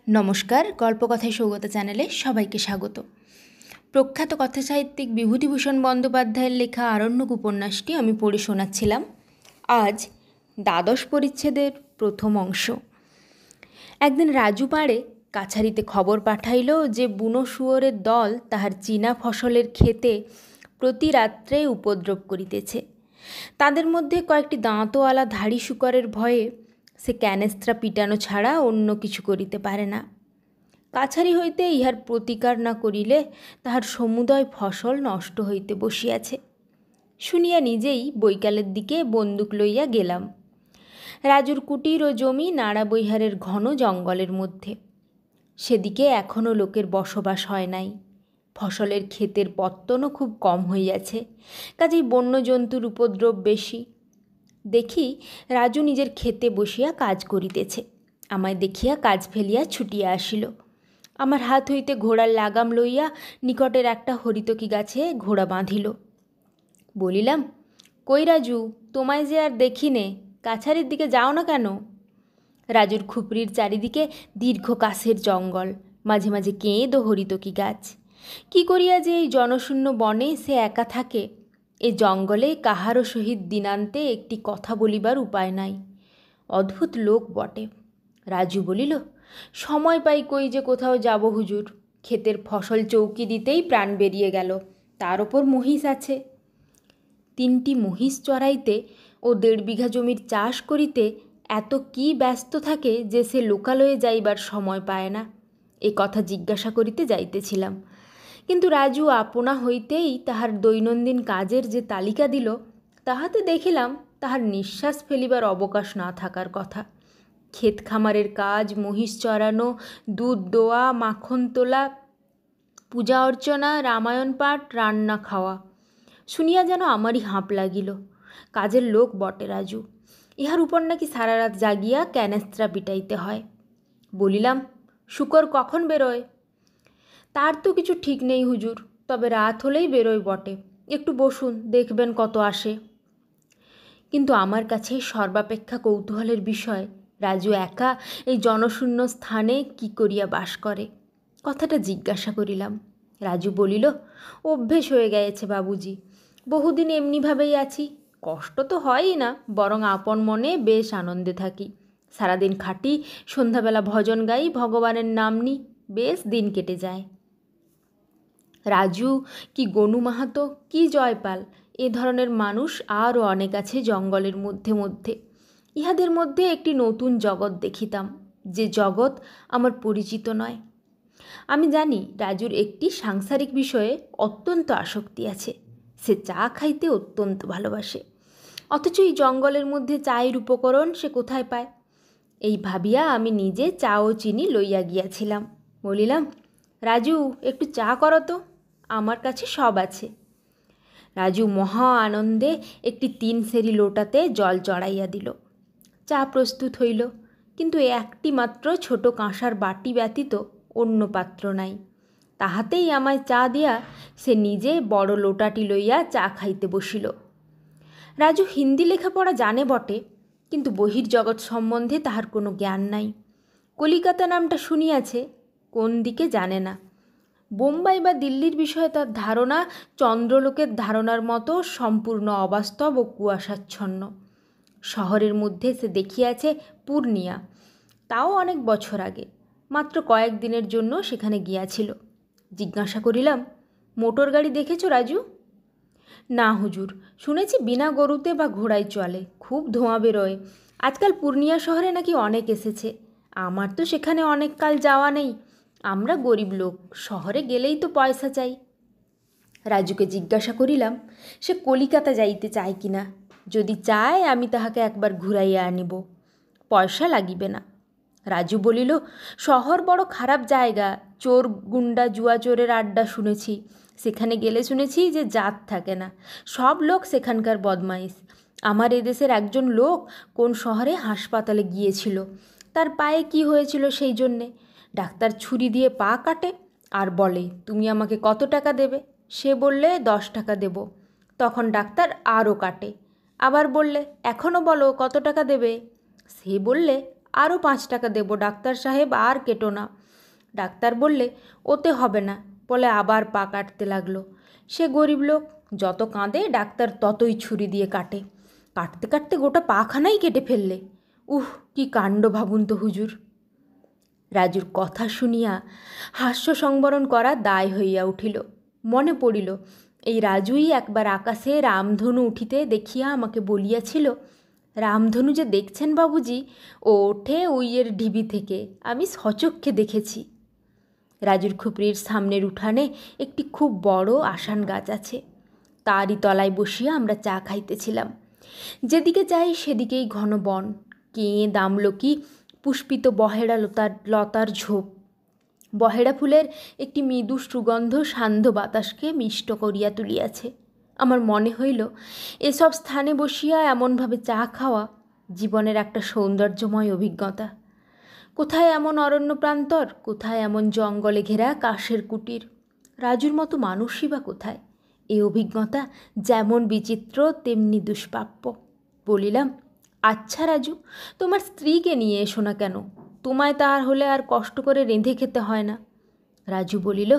নমস্কার, গল্পকথায় সৌগত চ্যানেলে সবাইকে স্বাগত। প্রখ্যাত কথাসাহিত্যিক বিভূতিভূষণ বন্দ্যোপাধ্যায়ের লেখা আরণ্যক উপন্যাসটি আমি পড়ে শোনাচ্ছিলাম। আজ দ্বাদশ পরিচ্ছেদের প্রথম অংশ। একদিন রাজু পাড়ে কাছারিতে খবর পাঠাইল যে বুনো শুয়োরের দল তাহার চীনা ফসলের ক্ষেতে প্রতি রাত্রে উপদ্রব করিতেছে। তাদের মধ্যে কয়েকটি দাঁতওয়ালা ধাড়ি শুকরের ভয়ে সে ক্যানেস্ত্রা পিটানো ছাড়া অন্য কিছু করিতে পারে না। কাছারি হইতে ইহার প্রতিকার না করিলে তাহার সমুদয় ফসল নষ্ট হইতে বসিয়াছে শুনিয়া নিজেই বৈকালের দিকে বন্দুক লইয়া গেলাম। রাজুর কুটির ও জমি নাড়াবৈহারের ঘন জঙ্গলের মধ্যে। সেদিকে এখনও লোকের বসবাস হয় নাই। ফসলের ক্ষেতের পত্তনও খুব কম হইয়াছে, কাজেই বন্যজন্তুর উপদ্রব বেশি। দেখি রাজু নিজের ক্ষেতে বসিয়া কাজ করিতেছে। আমায় দেখিয়া কাজ ফেলিয়া ছুটিয়া আসিল। আমার হাত হইতে ঘোড়ার লাগাম লইয়া নিকটের একটা হরিতকি গাছে ঘোড়া বাঁধিল। বলিলাম, কই রাজু, তোমায় যে আর দেখি নে, কাছারির দিকে যাও না কেন? রাজুর খুপড়ির চারিদিকে দীর্ঘ কাছের জঙ্গল, মাঝে মাঝে কেঁদ ও হরিতকি গাছ। কি করিয়া যে এই জনশূন্য বনে সে একা থাকে, এ জঙ্গলে কাহারও সহিত দিনান্তে একটি কথা বলিবার উপায় নাই। অদ্ভুত লোক বটে। রাজু বলিল, সময় পাই কই যে কোথাও যাব হুজুর, ক্ষেতের ফসল চৌকি দিতেই প্রাণ বেরিয়ে গেল, তার ওপর মহিষ আছে। 3টি মহিষ চড়াইতে ও 1.5 বিঘা জমির চাষ করিতে এত কি ব্যস্ত থাকে যে সে লোকালয়ে যাইবার সময় পায় না। এ কথা জিজ্ঞাসা করিতে যাইতেছিলাম, কিন্তু রাজু আপনা হইতেই তাহার দৈনন্দিন কাজের যে তালিকা দিল, তাহাতে দেখিলাম তাহার নিঃশ্বাস ফেলিবার অবকাশ না থাকার কথা। ক্ষেত খামারের কাজ, মহিষ চড়ানো, দুধ দোয়া, মাখন তোলা, পূজা অর্চনা, রামায়ণ পাঠ, রান্না খাওয়া, শুনিয়া যেন আমারই হাঁপ লাগিল। কাজের লোক বটে রাজু, ইহার উপর নাকি সারা রাত জাগিয়া ক্যানেস্ত্রা পিটাইতে হয়। বলিলাম, শুকর কখন বেরোয়? তার তো কিছু ঠিক নেই হুজুর, তবে রাত হলেই বেরোয় বটে। একটু বসুন, দেখবেন কত আসে। কিন্তু আমার কাছে সর্বাপেক্ষা কৌতূহলের বিষয়, রাজু একা এই জনশূন্য স্থানে কি করিয়া বাস করে। কথাটা জিজ্ঞাসা করিলাম। রাজু বলিল, অভ্যেস হয়ে গেছে বাবুজি, বহুদিন এমনিভাবেই আছি। কষ্ট তো হয়ই না, বরং আপন মনে বেশ আনন্দে থাকি। সারাদিন খাটি, সন্ধ্যাবেলা ভজন গাই, ভগবানের নাম নিই, বেশ দিন কেটে যায়। রাজু কি গনু মাহাতো কি জয়পাল, এ ধরনের মানুষ আরও অনেক আছে জঙ্গলের মধ্যে মধ্যে। ইহাদের মধ্যে একটি নতুন জগৎ দেখিতাম, যে জগৎ আমার পরিচিত নয়। আমি জানি রাজুর একটি সাংসারিক বিষয়ে অত্যন্ত আসক্তি আছে, সে চা খাইতে অত্যন্ত ভালোবাসে। অথচ এই জঙ্গলের মধ্যে চায়ের উপকরণ সে কোথায় পায়? এই ভাবিয়া আমি নিজে চা ও চিনি লইয়া গিয়াছিলাম। বলিলাম, রাজু, একটু চা করো তো, আমার কাছে সব আছে। রাজু মহা আনন্দে একটি 3 সেরি লোটাতে জল চড়াইয়া দিল। চা প্রস্তুত হইল, কিন্তু একটি মাত্র ছোট কাঁসার বাটি ব্যতীত অন্য পাত্র নাই। তাহাতেই আমায় চা দিয়া সে নিজে বড় লোটাটি লইয়া চা খাইতে বসিল। রাজু হিন্দি লেখাপড়া জানে বটে, কিন্তু বহির্জগৎ সম্বন্ধে তাহার কোনো জ্ঞান নাই। কলিকাতা নামটা শুনিয়াছে, কোন দিকে জানে না। বোম্বাই বা দিল্লির বিষয়ে তার ধারণা চন্দ্রলোকের ধারণার মতো সম্পূর্ণ অবাস্তব ও কুয়াশাচ্ছন্ন। শহরের মধ্যে সে দেখিয়াছে পূর্ণিয়া, তাও অনেক বছর আগে, মাত্র কয়েকদিনের জন্য সেখানে গিয়াছিল। জিজ্ঞাসা করিলাম, মোটর গাড়ি দেখেছ রাজু? না হুজুর, শুনেছি বিনা গরুতে বা ঘোড়ায় চলে, খুব ধোঁয়া বেরোয়। আজকাল পূর্ণিয়া শহরে নাকি অনেক এসেছে। আমার তো সেখানে অনেক কাল যাওয়া নেই, আমরা গরিব লোক, শহরে গেলেই তো পয়সা চাই। রাজুকে জিজ্ঞাসা করিলাম সে কলিকাতা যাইতে চায় কি না। যদি চায় আমি তাহাকে একবার ঘুরাইয়া আনিব, পয়সা লাগিবে না। রাজু বলিল, শহর বড় খারাপ জায়গা, চোর গুন্ডা জুয়া চোরের আড্ডা শুনেছি। সেখানে গেলে শুনেছি যে জাত থাকে না, সব লোক সেখানকার বদমাইশ। আমার এদেশের একজন লোক কোন শহরে হাসপাতালে গিয়েছিল, তার পায়ে কি হয়েছিল সেই জন্যে। ডাক্তার ছুরি দিয়ে পা কাটে আর বলে, তুমি আমাকে কত টাকা দেবে? সে বললে 10 টাকা দেব। তখন ডাক্তার আরও কাটে, আবার বললে, এখনও বলো কত টাকা দেবে? সে বললে আরও 5 টাকা দেব ডাক্তার সাহেব, আর কেটো না। ডাক্তার বললে ওতে হবে না, বলে আবার পা কাটতে লাগলো। সে গরিব লোক, যত কাঁদে ডাক্তার ততই ছুরি দিয়ে কাটে। কাটতে কাটতে গোটা পাখানাই কেটে ফেললে। উহ, কি কাণ্ড ভাবুন তো হুজুর। রাজুর কথা শুনিয়া হাস্য সংবরণ করা দায় হইয়া উঠিল। মনে পড়িল, এই রাজুই একবার আকাশে রামধনু উঠিতে দেখিয়া আমাকে বলিয়াছিল, রামধনু যে দেখছেন বাবুজি, ও ওঠে উইয়ের ঢিবি থেকে, আমি সচক্ষে দেখেছি। রাজুর খুপড়ির সামনের উঠানে একটি খুব বড় আসান গাছ আছে। তারই তলায় বসিয়া আমরা চা খাইতেছিলাম। যেদিকে যাই সেদিকেই ঘন বন, কেঁদ আমলকি পুষ্পিত বহেড়া লতার ঝোপ। বহেড়া ফুলের একটি মৃদু সুগন্ধ সান্ধ্য বাতাসকে মিষ্ট করিয়া তুলিয়াছে। আমার মনে হইল, এসব স্থানে বসিয়া এমনভাবে চা খাওয়া জীবনের একটা সৌন্দর্যময় অভিজ্ঞতা। কোথায় এমন অরণ্য প্রান্তর, কোথায় এমন জঙ্গলে ঘেরা কাশের কুটির, রাজুর মতো মানুষই বা কোথায়? এই অভিজ্ঞতা যেমন বিচিত্র তেমনি দুষ্প্রাপ্য। বলিলাম, আচ্ছা রাজু, তোমার স্ত্রীকে নিয়ে এসো না কেন? তোমায় তার হলে আর কষ্ট করে রেঁধে খেতে হয় না। রাজু বলিল,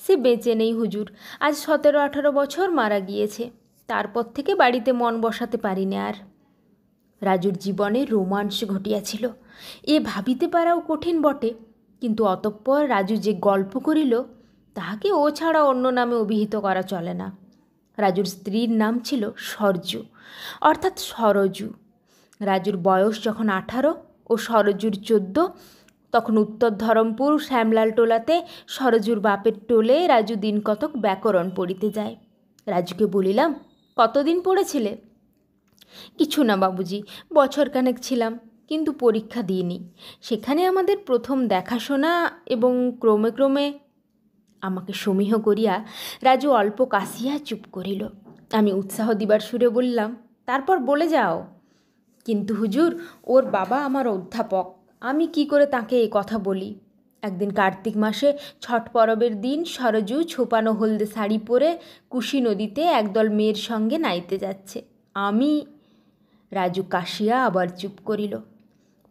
সে বেঁচে নেই হুজুর, আজ 17-18 বছর মারা গিয়েছে। তারপর থেকে বাড়িতে মন বসাতে পারি না আর। রাজুর জীবনে রোমাঞ্চ ঘটিয়াছিল, এ ভাবিতে পারাও কঠিন বটে। কিন্তু অতঃপর রাজু যে গল্প করিল, তাহাকে ও ছাড়া অন্য নামে অভিহিত করা চলে না। রাজুর স্ত্রীর নাম ছিল সরজু, অর্থাৎ সরজু। রাজুর বয়স যখন 18 ও সরজুর 14, তখন উত্তর ধরমপুর শ্যামলাল টোলাতে সরজুর বাপের টোলে রাজু দিন কতক ব্যাকরণ পড়িতে যায়। রাজুকে বলিলাম, কতদিন পড়েছিলে? কিছু না বাবুজি, বছরখানেক ছিলাম, কিন্তু পরীক্ষা দিইনি। সেখানে আমাদের প্রথম দেখাশোনা এবং ক্রমে ক্রমে। আমাকে সমীহ করিয়া রাজু অল্প কাশিয়া চুপ করিল। আমি উৎসাহ দিবার সুরে বললাম, তারপর বলে যাও। কিন্তু হুজুর, ওর বাবা আমার অধ্যাপক, আমি কি করে তাকে এ কথা বলি? একদিন কার্তিক মাসে ছট পরবের দিন সরজু ছোপানো হলদে শাড়ি পরে কুশি নদীতে একদল মেয়ের সঙ্গে নাইতে যাচ্ছে। আমি। রাজু কাশিয়া আবার চুপ করিল।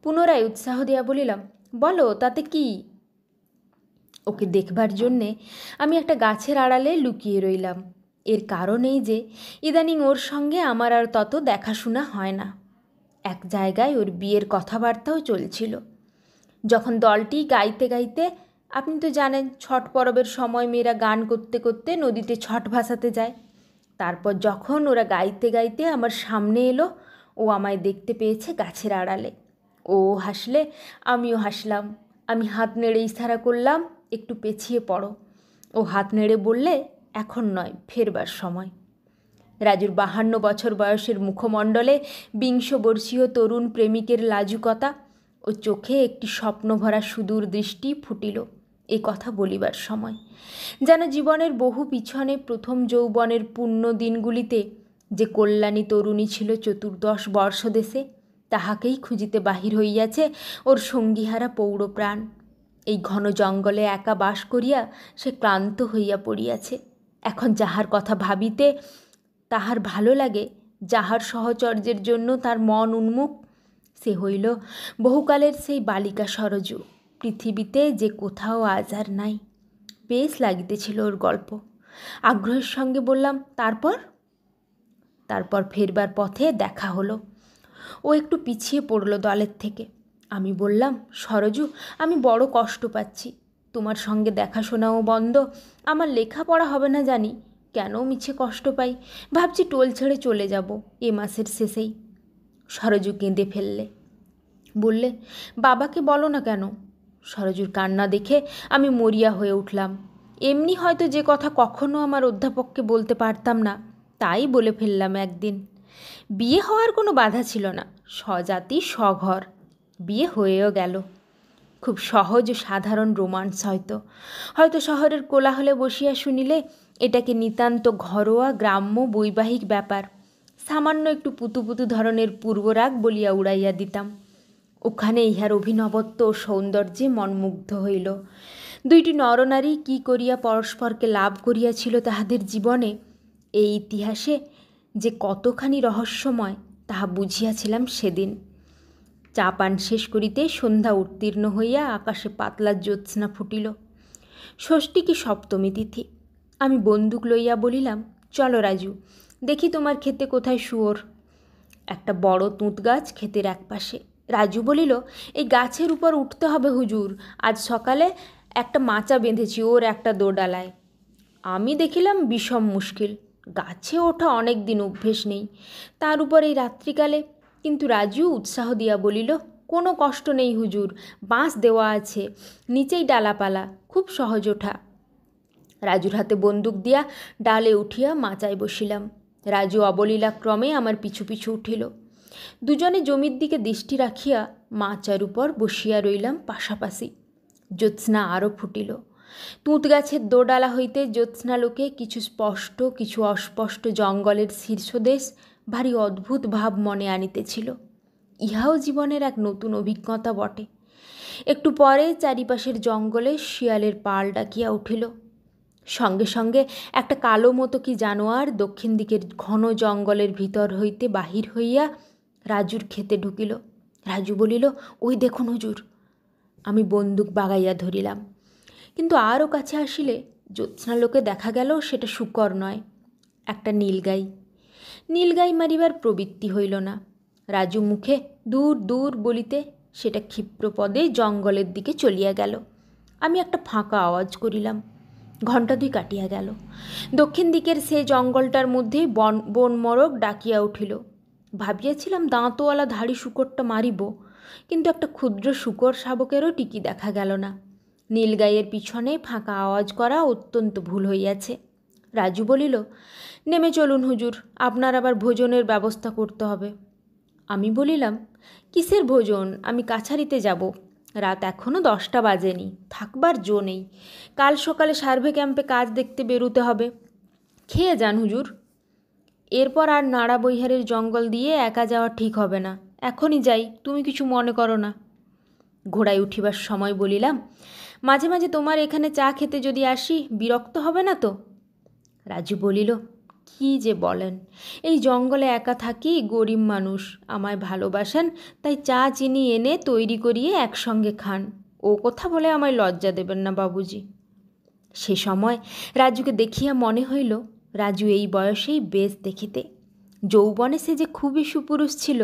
পুনরায় উৎসাহ দিয়া বলিলাম, বলো, তাতে কি? ওকে দেখবার জন্যে আমি একটা গাছের আড়ালে লুকিয়ে রইলাম। এর কারণ এই যে, ইদানিং ওর সঙ্গে আমার আর তত দেখাশোনা হয় না। এক জায়গায় ওর বিয়ের কথাবার্তাও চলছিল। যখন দলটি গাইতে গাইতে, আপনি তো জানেন ছট পরবের সময় মেয়েরা গান করতে করতে নদীতে ছট ভাসাতে যায়, তারপর যখন ওরা গাইতে গাইতে আমার সামনে এলো, ও আমায় দেখতে পেয়েছে গাছের আড়ালে। ও হাসলে, আমিও হাসলাম। আমি হাত নেড়ে ইশারা করলাম, একটু পেছিয়ে পড়ো। ও হাত নেড়ে বললে, এখন নয়, ফেরবার সময়। রাজুর 52 বছর বয়সের মুখমণ্ডলে 20 বর্ষীয় তরুণ প্রেমিকের লাজুকতা ও চোখে একটি স্বপ্নভরা সুদূর দৃষ্টি ফুটিল এ কথা বলিবার সময়। যেন জীবনের বহু পিছনে প্রথম যৌবনের পূর্ণ দিনগুলিতে যে কল্যাণী তরুণী ছিল 14 বর্ষদেশে, তাহাকেই খুঁজিতে বাহির হইয়াছে ওর সঙ্গীহারা পৌরপ্রাণ। এই ঘন জঙ্গলে একা বাস করিয়া সে ক্লান্ত হইয়া পড়িয়াছে। এখন যাহার কথা ভাবিতে তাহার ভালো লাগে, যাহার সহচর্যের জন্য তার মন উন্মুখ, সে হইল বহুকালের সেই বালিকা সরজু, পৃথিবীতে যে কোথাও আজ আর নাই। বেশ লাগিতেছিল ওর গল্প। আগ্রহের সঙ্গে বললাম, তারপর ফেরবার পথে দেখা হলো। ও একটু পিছিয়ে পড়ল দলের থেকে। আমি বললাম, সরজু, আমি বড় কষ্ট পাচ্ছি। তোমার সঙ্গে দেখাশোনাও বন্ধ, আমার লেখাপড়া হবে না জানি, কেন মিছে কষ্ট পাই। ভাবছি টোল ছেড়ে চলে যাব এ মাসের শেষেই। সরজু কেঁদে ফেললে। বললে, বাবাকে বলো না কেন? সরজুর কান্না দেখে আমি মরিয়া হয়ে উঠলাম। এমনি হয়তো যে কথা কখনো আমার অধ্যাপককে বলতে পারতাম না, তাই বলে ফেললাম একদিন। বিয়ে হওয়ার কোনো বাধা ছিল না, স্বজাতি স্বঘর। বিয়ে হয়েও গেল। খুব সহজ ও সাধারণ রোমান্স। হয়তো শহরের কোলাহলে বসিয়া শুনিলে এটাকে নিতান্ত ঘরোয়া গ্রাম্য বৈবাহিক ব্যাপার, সামান্য একটু পুতু ধরনের পূর্বরাগ বলিয়া উড়াইয়া দিতাম। ওখানে ইহার অভিনবত্ব ও সৌন্দর্যে মনমুগ্ধ হইল। দুইটি নরনারী কি করিয়া পরস্পরকে লাভ করিয়াছিল তাহাদের জীবনে, এই ইতিহাসে যে কতখানি রহস্যময় তাহা বুঝিয়াছিলাম সেদিন। চা পান শেষ করিতে সন্ধ্যা উত্তীর্ণ হইয়া আকাশে পাতলা জ্যোৎস্না ফুটিল। ষষ্ঠী কি সপ্তমী তিথি। আমি বন্দুক লইয়া বলিলাম, চলো রাজু, দেখি তোমার ক্ষেতে কোথায় শুয়োর। একটা বড় তুঁত গাছ ক্ষেতের একপাশে। রাজু বলিল, এই গাছের উপর উঠতে হবে হুজুর, আজ সকালে একটা মাচা বেঁধেছি ওর একটা দোডালায়। আমি দেখিলাম বিষম মুশকিল, গাছে ওঠা অনেক দিন অভ্যেস নেই, তার উপর এই রাত্রিকালে। কিন্তু রাজু উৎসাহ দিয়া বলিল, কোনো কষ্ট নেই হুজুর, বাঁশ দেওয়া আছে, নিচেই ডালাপালা, খুব সহজ ওঠা। রাজুর হাতে বন্দুক দিয়া ডালে উঠিয়া মাচায় বসিলাম। রাজু অবলীলাক্রমে আমার পিছু পিছু উঠিল। দুজনে জমির দিকে দৃষ্টি রাখিয়া মাচার উপর বসিয়া রইলাম পাশাপাশি। জ্যোৎস্না আরও ফুটিল। তুঁত গাছের দোডালা হইতে জ্যোৎস্নালোকে কিছু স্পষ্ট কিছু অস্পষ্ট জঙ্গলের শীর্ষদেশ ভারী অদ্ভুত ভাব মনে আনিতেছিল। ইহাও জীবনের এক নতুন অভিজ্ঞতা বটে। একটু পরে চারিপাশের জঙ্গলে শিয়ালের পাল ডাকিয়া উঠিল। সঙ্গে সঙ্গে একটা কালো মতো কি জানোয়ার দক্ষিণ দিকের ঘন জঙ্গলের ভিতর হইতে বাহির হইয়া রাজুর ক্ষেতে ঢুকিল। রাজু বলিল, ওই দেখুন হুজুর। আমি বন্দুক বাগাইয়া ধরিলাম, কিন্তু আরও কাছে আসিলে জ্যোৎস্নালোকে দেখা গেল সেটা শূকর নয়, একটা নীলগাই। নীলগাই মারিবার প্রবৃত্তি হইল না। রাজু মুখে দূর দূর বলিতে সেটা ক্ষিপ্রপদে জঙ্গলের দিকে চলিয়া গেল। আমি একটা ফাঁকা আওয়াজ করিলাম। ঘণ্টা দুই কাটিয়া গেল। দক্ষিণ দিকের সে জঙ্গলটার মধ্যেই বনমরক ডাকিয়া উঠিল। ভাবিয়াছিলাম দাঁতওয়ালা ধাড়ি শূকরটা মারিব, কিন্তু একটা ক্ষুদ্র শূকর শাবকেরও টিকি দেখা গেল না। নীলগাইয়ের পিছনে ফাঁকা আওয়াজ করা অত্যন্ত ভুল হইয়াছে। রাজু বলিল, নেমে চলুন হুজুর, আপনার আবার ভোজনের ব্যবস্থা করতে হবে। আমি বলিলাম, কিসের ভোজন, আমি কাছারিতে যাব, রাত এখনও 10টা বাজেনি, থাকবার জো নেই, কাল সকালে সার্ভে ক্যাম্পে কাজ দেখতে বেরোতে হবে। খেয়ে যান হুজুর। এরপর আর নাড়া বৈহারের জঙ্গল দিয়ে একা যাওয়া ঠিক হবে না, এখনই যাই, তুমি কিছু মনে করো না। ঘোড়ায় উঠিবার সময় বলিলাম, মাঝে মাঝে তোমার এখানে চা খেতে যদি আসি, বিরক্ত হবে না তো? রাজু বলিল, কি যে বলেন, এই জঙ্গলে একা থাকি, গরিব মানুষ, আমায় ভালোবাসেন, তাই চা চিনি এনে তৈরি করিয়ে একসঙ্গে খান, ও কথা বলে আমায় লজ্জা দেবেন না বাবুজি। সে সময় রাজুকে দেখিয়া মনে হইল রাজু এই বয়সেই বেশ দেখিতে। যৌবনে সে যে খুবই সুপুরুষ ছিল।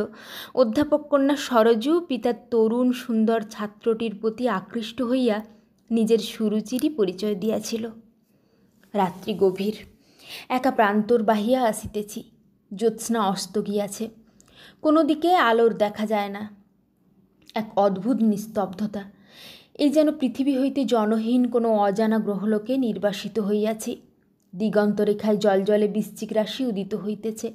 অধ্যাপক কন্যা সরজু পিতার তরুণ সুন্দর ছাত্রটির প্রতি আকৃষ্ট হইয়া নিজের সুরুচিরই পরিচয় দিয়াছিল। রাত্রি গভীর, একা প্রান্তর বাহিয়া আসিতেছি। জ্যোৎস্না অস্ত গিয়াছে, কোনো দিকে আলোর দেখা যায় না। এক অদ্ভুত নিস্তব্ধতা, এই যেন পৃথিবী হইতে জনহীন কোনো অজানা গ্রহলোকে নির্বাসিত হইয়াছি। দিগন্তরেখায় জলজলে বৃশ্চিক রাশি উদিত হইতেছে।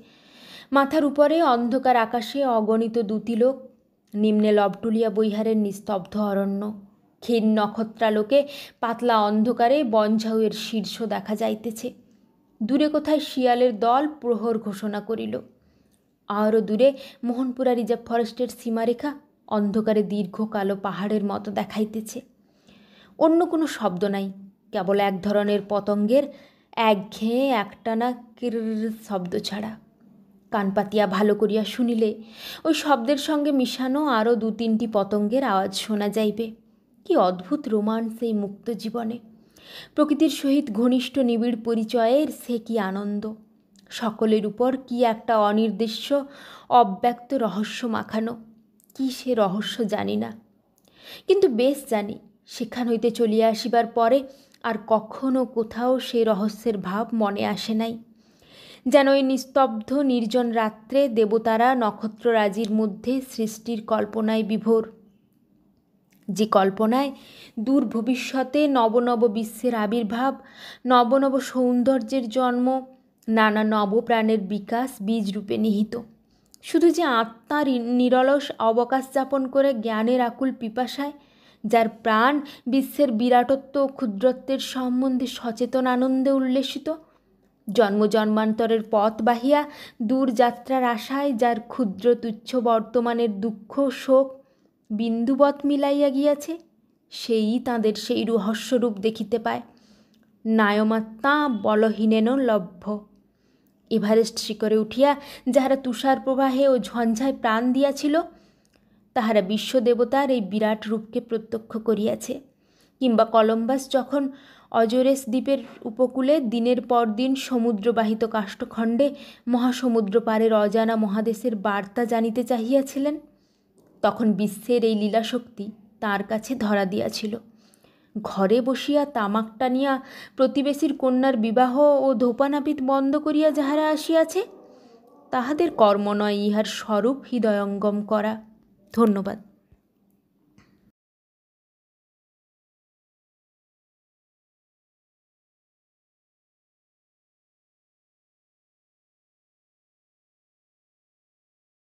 মাথার উপরে অন্ধকার আকাশে অগণিত দ্যুতিলোক, নিম্নে লবটুলিয়া বৈহারের নিস্তব্ধ অরণ্য, ক্ষীণ নক্ষত্রালোকে পাতলা অন্ধকারে বনঝাউয়ের শীর্ষ দেখা যাইতেছে। দূরে কোথায় শিয়ালের দল প্রহর ঘোষণা করিল। আরও দূরে মোহনপুরা রিজার্ভ ফরেস্টের সীমারেখা অন্ধকারে দীর্ঘ কালো পাহাড়ের মতো দেখাইতেছে। অন্য কোনো শব্দ নাই, কেবল এক ধরনের পতঙ্গের একঘেয়ে একটানা কির শব্দ ছাড়া। কান পাতিয়া ভালো করিয়া শুনিলে ওই শব্দের সঙ্গে মিশানো আরও 2-3টি পতঙ্গের আওয়াজ শোনা যাইবে। কি অদ্ভুত রোমান্স এই মুক্ত জীবনে! প্রকৃতির সহিত ঘনিষ্ঠ নিবিড় পরিচয়ের সে কি আনন্দ! সকলের উপর কি একটা অনির্দেশ্য অব্যক্ত রহস্য মাখানো। কি সে রহস্য জানি না, কিন্তু বেশ জানি সেখান হইতে চলিয়া আসিবার পরে আর কখনো কোথাও সে রহস্যের ভাব মনে আসে নাই। যেন ওই নিস্তব্ধ নির্জন রাত্রে দেবতারা নক্ষত্ররাজির মধ্যে সৃষ্টির কল্পনায় বিভোর, যে কল্পনায় দূর ভবিষ্যতে নবনব বিশ্বের আবির্ভাব, নবনব সৌন্দর্যের জন্ম, নানা নবপ্রাণের বিকাশ বীজরূপে নিহিত। শুধু যে আত্মার নিরলস অবকাশ যাপন করে জ্ঞানের আকুল পিপাসায়, যার প্রাণ বিশ্বের বিরাটত্ব ও ক্ষুদ্রত্বের সম্বন্ধে সচেতন আনন্দে উল্লেসিত, জন্ম জন্মান্তরের পথ বাহিয়া দূর যাত্রার আশায় যার ক্ষুদ্র তুচ্ছ বর্তমানের দুঃখ শোক বিন্দুবৎ মিলাইয়া গিয়াছে, সেই তাঁদের সেই রহস্যরূপ দেখিতে পায়। নায়মাত্মা বলহীনেন লভ্য। এভারেস্ট শিখরে উঠিয়া যাহারা তুষার প্রবাহে ও ঝঞ্ঝায় প্রাণ দিয়াছিল, তাহারা বিশ্বদেবতার এই বিরাট রূপকে প্রত্যক্ষ করিয়াছে। কিংবা কলম্বাস যখন অজরেস দ্বীপের উপকূলে দিনের পর দিন সমুদ্রবাহিত কাষ্ঠখণ্ডে মহাসমুদ্র পারের অজানা মহাদেশের বার্তা জানিতে চাহিয়াছিলেন, তখন বিশ্বের এই লীলাশক্তি তার কাছে ধরা দিয়াছিল। ঘরে বসিয়া তামাক টানিয়া প্রতিবেশীর কন্যার বিবাহ ও ধোপানাপিত বন্ধ করিয়া যাহারা আসিয়াছে, তাহাদের কর্ম নয় ইহার স্বরূপ হৃদয়ঙ্গম করা। ধন্যবাদ।